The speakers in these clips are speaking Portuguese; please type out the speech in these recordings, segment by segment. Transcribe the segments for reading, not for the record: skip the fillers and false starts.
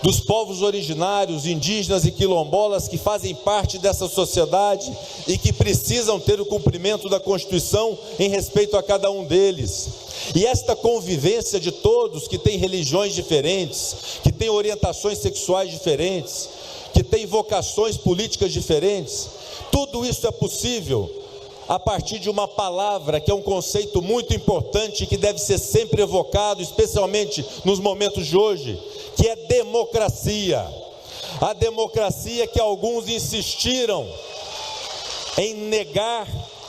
dos povos originários, indígenas e quilombolas que fazem parte dessa sociedade e que precisam ter o cumprimento da Constituição em respeito a cada um deles. E esta convivência de todos que têm religiões diferentes, que têm orientações sexuais diferentes, que têm vocações políticas diferentes, tudo isso é possível a partir de uma palavra que é um conceito muito importante que deve ser sempre evocado, especialmente nos momentos de hoje, que é democracia. A democracia que alguns insistiram em negar,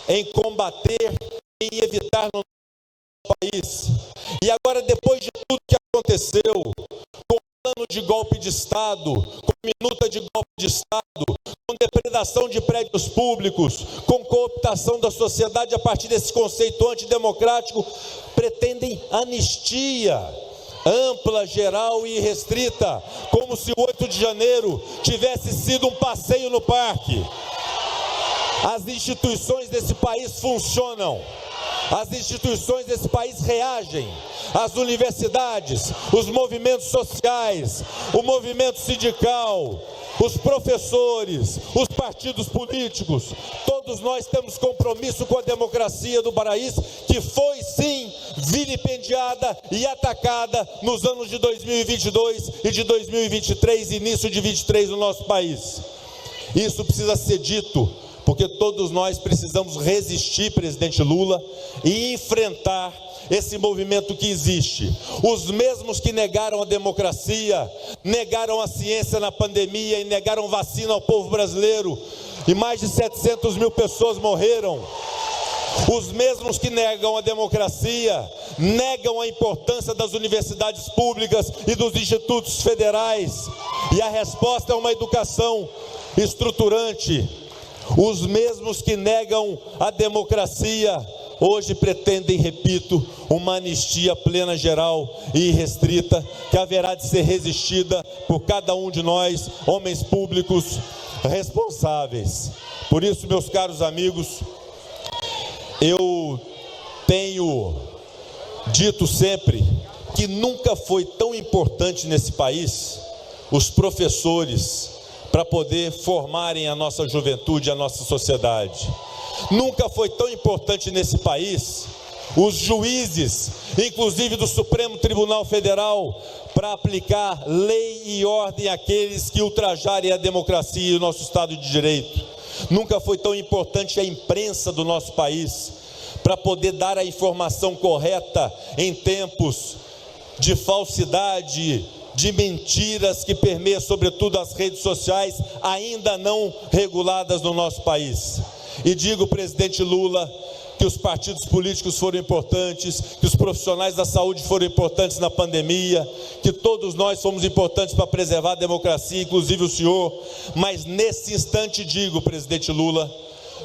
em combater, em evitar no nosso país. E agora, depois de tudo que aconteceu, com plano de golpe de Estado, com minuta de golpe de Estado, com depredação de prédios públicos, com cooptação da sociedade a partir desse conceito antidemocrático, pretendem anistia ampla, geral e irrestrita, como se o 8 de janeiro tivesse sido um passeio no parque. As instituições desse país funcionam, as instituições desse país reagem, as universidades, os movimentos sociais, o movimento sindical, os professores, os partidos políticos, todos nós temos compromisso com a democracia do país, que foi sim vilipendiada e atacada nos anos de 2022 e de 2023, início de 23 no nosso país. Isso precisa ser dito, porque todos nós precisamos resistir, presidente Lula, e enfrentar esse movimento que existe. Os mesmos que negaram a democracia, negaram a ciência na pandemia e negaram vacina ao povo brasileiro, e mais de 700 mil pessoas morreram. Os mesmos que negam a democracia, negam a importância das universidades públicas e dos institutos federais, e a resposta é uma educação estruturante. Os mesmos que negam a democracia hoje pretendem, repito, uma anistia plena, geral e irrestrita, que haverá de ser resistida por cada um de nós, homens públicos responsáveis. Por isso, meus caros amigos, eu tenho dito sempre que nunca foi tão importante nesse país os professores para poder formarem a nossa juventude, a nossa sociedade. Nunca foi tão importante nesse país os juízes, inclusive do Supremo Tribunal Federal, para aplicar lei e ordem àqueles que ultrajarem a democracia e o nosso Estado de Direito. Nunca foi tão importante a imprensa do nosso país para poder dar a informação correta em tempos de falsidade, de mentiras que permeiam sobretudo as redes sociais ainda não reguladas no nosso país. E digo, presidente Lula, que os partidos políticos foram importantes, que os profissionais da saúde foram importantes na pandemia, que todos nós fomos importantes para preservar a democracia, inclusive o senhor, mas nesse instante digo, presidente Lula,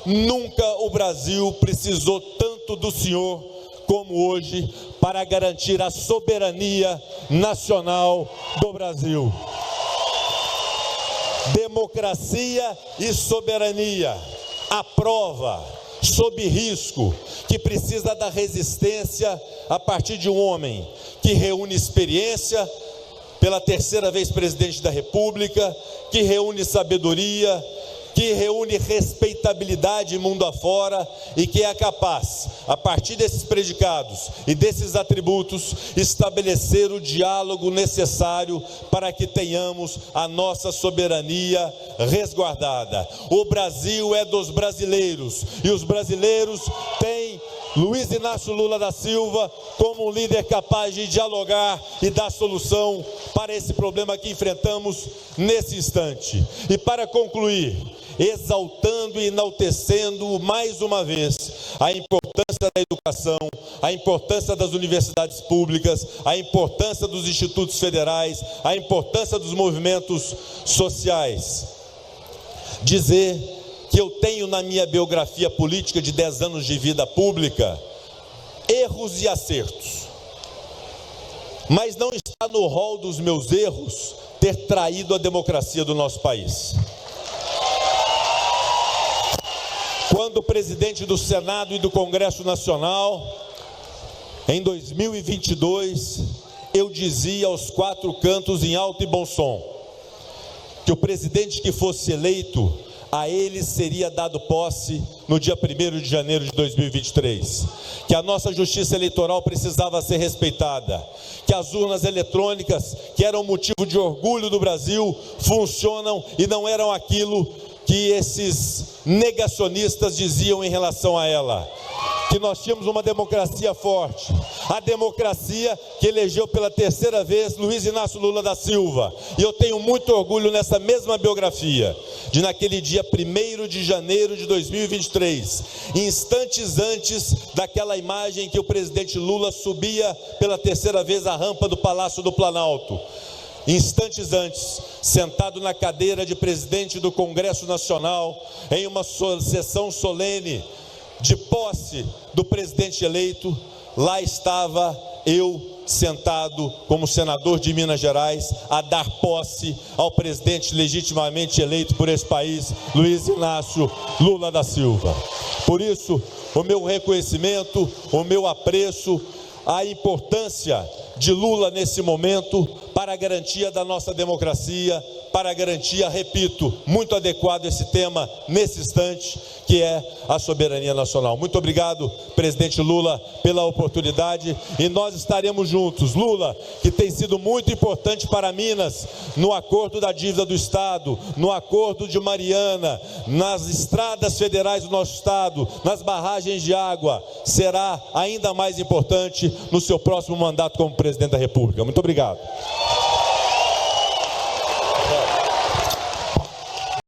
nunca o Brasil precisou tanto do senhor como hoje para garantir a soberania nacional do Brasil. Democracia e soberania, a prova, sob risco, que precisa da resistência a partir de um homem que reúne experiência, pela terceira vez presidente da República, que reúne sabedoria, que reúne respeitabilidade mundo afora e que é capaz, a partir desses predicados e desses atributos, estabelecer o diálogo necessário para que tenhamos a nossa soberania resguardada. O Brasil é dos brasileiros e os brasileiros têm Luiz Inácio Lula da Silva como um líder capaz de dialogar e dar solução para esse problema que enfrentamos nesse instante. E para concluir, exaltando e enaltecendo mais uma vez a importância da educação, a importância das universidades públicas, a importância dos institutos federais, a importância dos movimentos sociais. Dizer que eu tenho na minha biografia política de 10 anos de vida pública erros e acertos, mas não está no rol dos meus erros ter traído a democracia do nosso país. Quando presidente do Senado e do Congresso Nacional, em 2022, eu dizia aos quatro cantos em alto e bom som, que o presidente que fosse eleito, a ele seria dado posse no dia 1º de janeiro de 2023, que a nossa justiça eleitoral precisava ser respeitada, que as urnas eletrônicas, que eram motivo de orgulho do Brasil, funcionam e não eram aquilo que esses negacionistas diziam em relação a ela, que nós tínhamos uma democracia forte, a democracia que elegeu pela 3ª vez Luiz Inácio Lula da Silva, e eu tenho muito orgulho nessa mesma biografia, de naquele dia 1º de janeiro de 2023, instantes antes daquela imagem que o presidente Lula subia pela 3ª vez a rampa do Palácio do Planalto, instantes antes, sentado na cadeira de presidente do Congresso Nacional, em uma sessão solene de posse do presidente eleito, lá estava eu sentado como senador de Minas Gerais a dar posse ao presidente legitimamente eleito por esse país, Luiz Inácio Lula da Silva. Por isso, o meu reconhecimento, o meu apreço, a importância de Lula nesse momento para a garantia da nossa democracia, para a garantia, repito, muito adequado esse tema nesse instante, que é a soberania nacional. Muito obrigado, presidente Lula, pela oportunidade, e nós estaremos juntos. Lula, que tem sido muito importante para Minas, no acordo da dívida do Estado, no acordo de Mariana, nas estradas federais do nosso Estado, nas barragens de água, será ainda mais importante no seu próximo mandato como presidente da República. Muito obrigado.